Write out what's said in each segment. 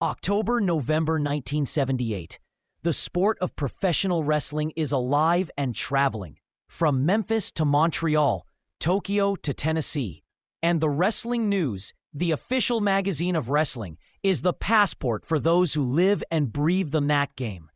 October-November 1978. The sport of professional wrestling is alive and traveling. From Memphis to Montreal, Tokyo to Tennessee. And the Wrestling News, the official magazine of wrestling, is the passport for those who live and breathe the knack game.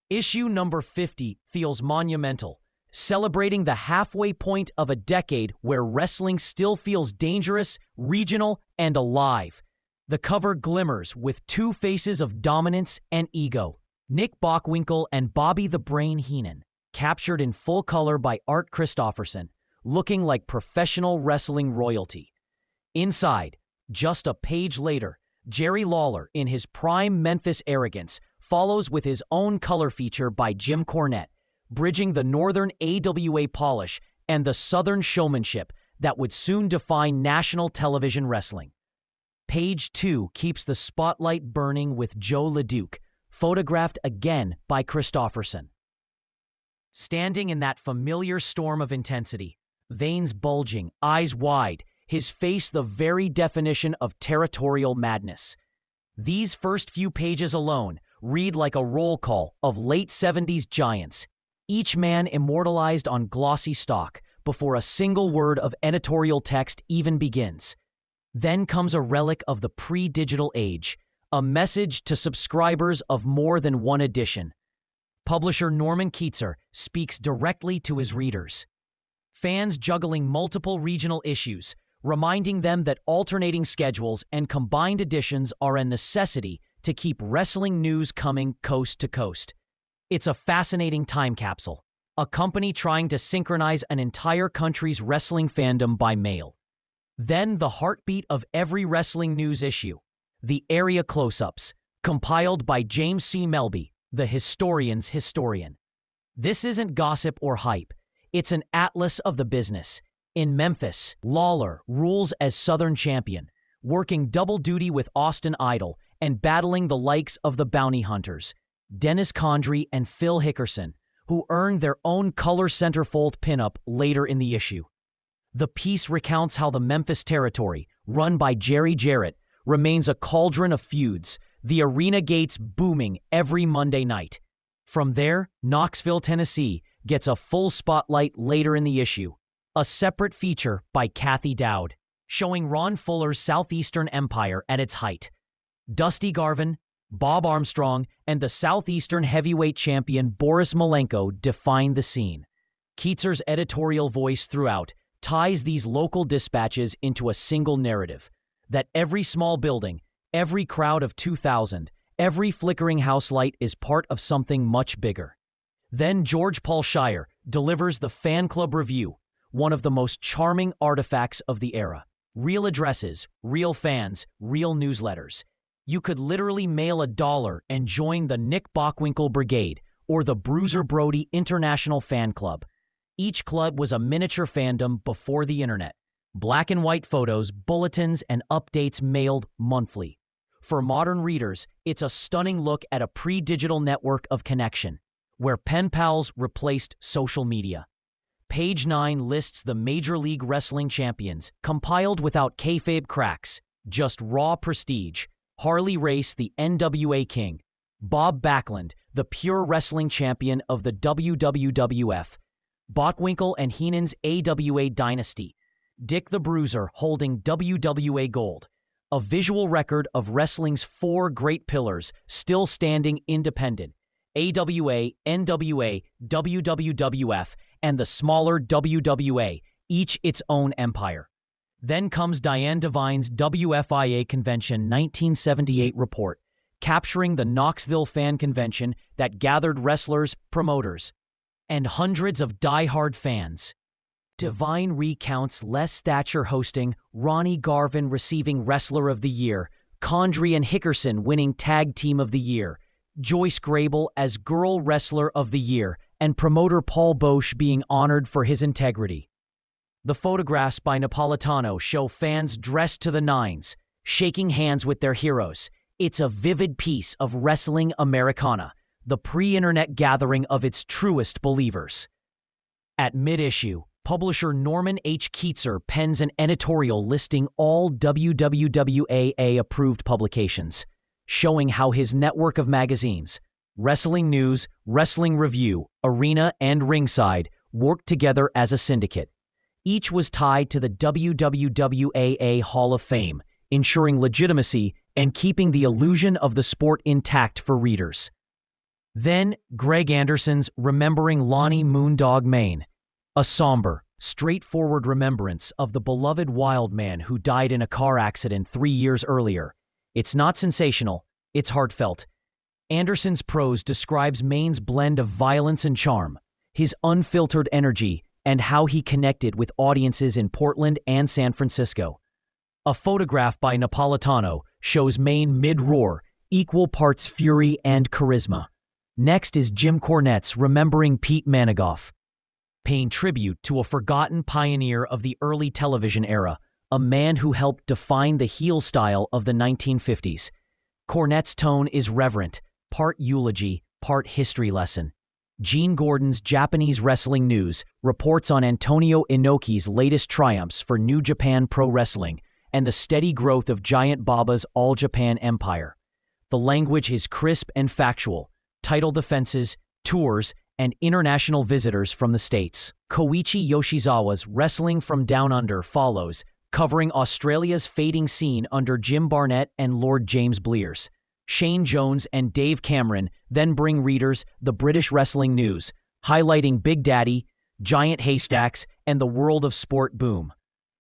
Issue number 50 feels monumental, celebrating the halfway point of a decade where wrestling still feels dangerous, regional, and alive. The cover glimmers with two faces of dominance and ego. Nick Bockwinkel and Bobby "the Brain" Heenan, captured in full color by Art Christofferson, looking like professional wrestling royalty. Inside, just a page later, Jerry Lawler, in his prime Memphis arrogance, follows with his own color feature by Jim Cornette, bridging the northern AWA polish and the southern showmanship that would soon define national television wrestling. Page 2 keeps the spotlight burning with Joe LeDuc, photographed again by Christofferson. Standing in that familiar storm of intensity, veins bulging, eyes wide, his face the very definition of territorial madness. These first few pages alone read like a roll call of late 70s giants, each man immortalized on glossy stock before a single word of editorial text even begins. Then comes a relic of the pre-digital age, a message to subscribers of more than one edition. Publisher Norman Keatzer speaks directly to his readers. Fans juggling multiple regional issues, reminding them that alternating schedules and combined editions are a necessity to keep wrestling news coming coast to coast. It's a fascinating time capsule, a company trying to synchronize an entire country's wrestling fandom by mail. Then the heartbeat of every wrestling news issue, the area close-ups, compiled by James C. Melby, the historian's historian. This isn't gossip or hype. It's an atlas of the business. In Memphis, Lawler rules as Southern champion, working double duty with Austin Idol and battling the likes of the Bounty Hunters, Dennis Condrey and Phil Hickerson, who earned their own color centerfold pinup later in the issue. The piece recounts how the Memphis territory, run by Jerry Jarrett, remains a cauldron of feuds, the arena gates booming every Monday night. From there, Knoxville, Tennessee, gets a full spotlight later in the issue, a separate feature by Kathy Dowd, showing Ron Fuller's Southeastern Empire at its height. Dusty Garvin, Bob Armstrong, and the Southeastern heavyweight champion Boris Malenko define the scene. Keatzer's editorial voice throughout ties these local dispatches into a single narrative, that every small building, every crowd of 2,000, every flickering house light is part of something much bigger. Then George Paul Shire delivers the Fan Club Review, one of the most charming artifacts of the era. Real addresses, real fans, real newsletters. You could literally mail $1 and join the Nick Bockwinkel Brigade or the Bruiser Brody International Fan Club. Each club was a miniature fandom before the internet. Black and white photos, bulletins, and updates mailed monthly. For modern readers, it's a stunning look at a pre-digital network of connection, where pen pals replaced social media. Page 9 lists the Major League Wrestling champions, compiled without kayfabe cracks, just raw prestige. Harley Race, the NWA King. Bob Backlund, the pure wrestling champion of the WWF. Bockwinkel and Heenan's AWA Dynasty. Dick the Bruiser holding WWA Gold. A visual record of wrestling's four great pillars still standing independent. AWA, NWA, WWF, and the smaller WWA, each its own empire. Then comes Diane Devine's WFIA Convention 1978 report, capturing the Knoxville fan convention that gathered wrestlers, promoters, and hundreds of die-hard fans. Devine recounts Les Thatcher hosting, Ronnie Garvin receiving Wrestler of the Year, Condrey and Hickerson winning Tag Team of the Year, Joyce Grable as Girl Wrestler of the Year, and promoter Paul Boesch being honored for his integrity. The photographs by Napolitano show fans dressed to the nines, shaking hands with their heroes. It's a vivid piece of wrestling Americana, the pre-internet gathering of its truest believers. At mid-issue, publisher Norman H. Keatzer pens an editorial listing all WWWAA-approved publications. showing how his network of magazines, Wrestling News, Wrestling Review, Arena, and Ringside, worked together as a syndicate. Each was tied to the WWWAA Hall of Fame, ensuring legitimacy and keeping the illusion of the sport intact for readers. Then, Greg Anderson's Remembering Lonnie Moondog Mayne, a somber, straightforward remembrance of the beloved wild man who died in a car accident 3 years earlier. It's not sensational, it's heartfelt. Anderson's prose describes Mayne's blend of violence and charm, his unfiltered energy, and how he connected with audiences in Portland and San Francisco. A photograph by Napolitano shows Mayne mid-roar, equal parts fury and charisma. Next is Jim Cornette's Remembering Pete Managoff, paying tribute to a forgotten pioneer of the early television era, a man who helped define the heel style of the 1950s. Cornette's tone is reverent, part eulogy, part history lesson. Gene Gordon's Japanese Wrestling News reports on Antonio Inoki's latest triumphs for New Japan Pro Wrestling and the steady growth of Giant Baba's All Japan Empire. The language is crisp and factual, title defenses, tours, and international visitors from the States. Koichi Yoshizawa's Wrestling from Down Under follows, covering Australia's fading scene under Jim Barnett and Lord James Blears. Shane Jones and Dave Cameron then bring readers the British Wrestling News, highlighting Big Daddy, giant haystacks, and the world of sport boom.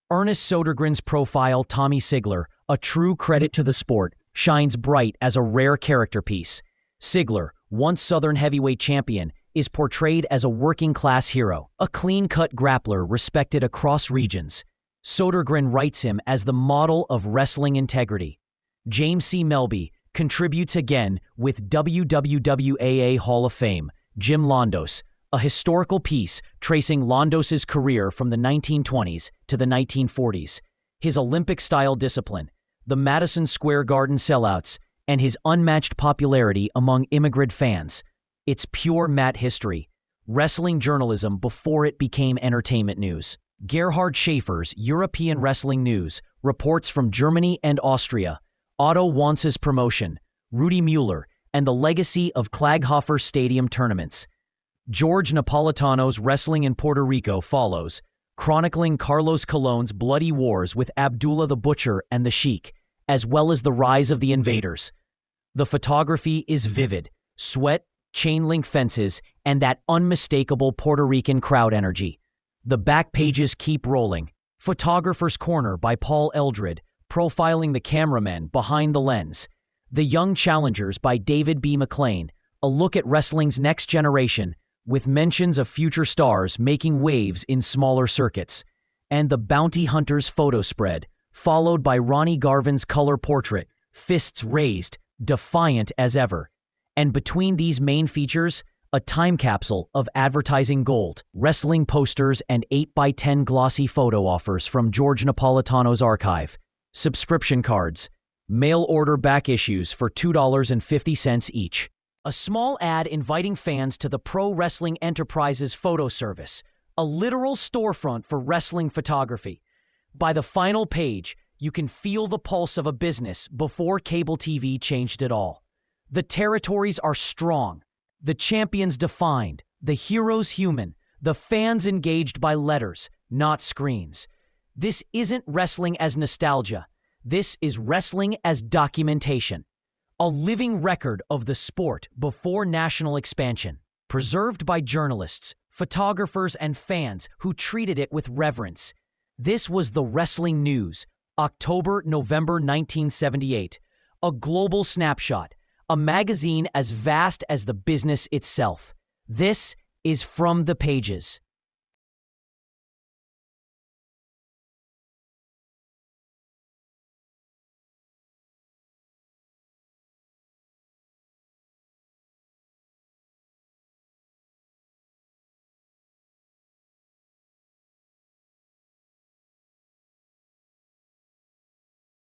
Ernest Sodergren's profile, Tommy Sigler, a true credit to the sport, shines bright as a rare character piece. Sigler, once Southern heavyweight champion, is portrayed as a working-class hero, a clean-cut grappler respected across regions. Sodergren writes him as the model of wrestling integrity. James C. Melby contributes again with WWWAA Hall of Fame, Jim Londos, a historical piece tracing Londos's career from the 1920s to the 1940s, his Olympic-style discipline, the Madison Square Garden sellouts, and his unmatched popularity among immigrant fans. It's pure mat history, wrestling journalism before it became entertainment news. Gerhard Schaefer's European Wrestling News reports from Germany and Austria, Otto Wance's promotion, Rudy Mueller, and the legacy of Klagenhofer Stadium tournaments. George Napolitano's Wrestling in Puerto Rico follows, chronicling Carlos Colon's bloody wars with Abdullah the Butcher and the Sheik, as well as the rise of the invaders. The photography is vivid, sweat, chain-link fences, and that unmistakable Puerto Rican crowd energy. The back pages keep rolling. Photographer's Corner by Paul Eldred, profiling the cameramen behind the lens. The Young Challengers by David B. McLean, a look at wrestling's next generation, with mentions of future stars making waves in smaller circuits. And the Bounty Hunters photo spread, followed by Ronnie Garvin's color portrait, fists raised, defiant as ever. And between these main features, a time capsule of advertising gold, wrestling posters, and 8x10 glossy photo offers from George Napolitano's archive. Subscription cards, mail order back issues for $2.50 each. A small ad inviting fans to the Pro Wrestling Enterprises photo service, a literal storefront for wrestling photography. By the final page, you can feel the pulse of a business before cable TV changed it all. The territories are strong, the champions defined, the heroes human, the fans engaged by letters, not screens. This isn't wrestling as nostalgia. This is wrestling as documentation. A living record of the sport before national expansion, preserved by journalists, photographers, and fans who treated it with reverence. This was the Wrestling News, October-November 1978, a global snapshot, a magazine as vast as the business itself. This is From the Pages.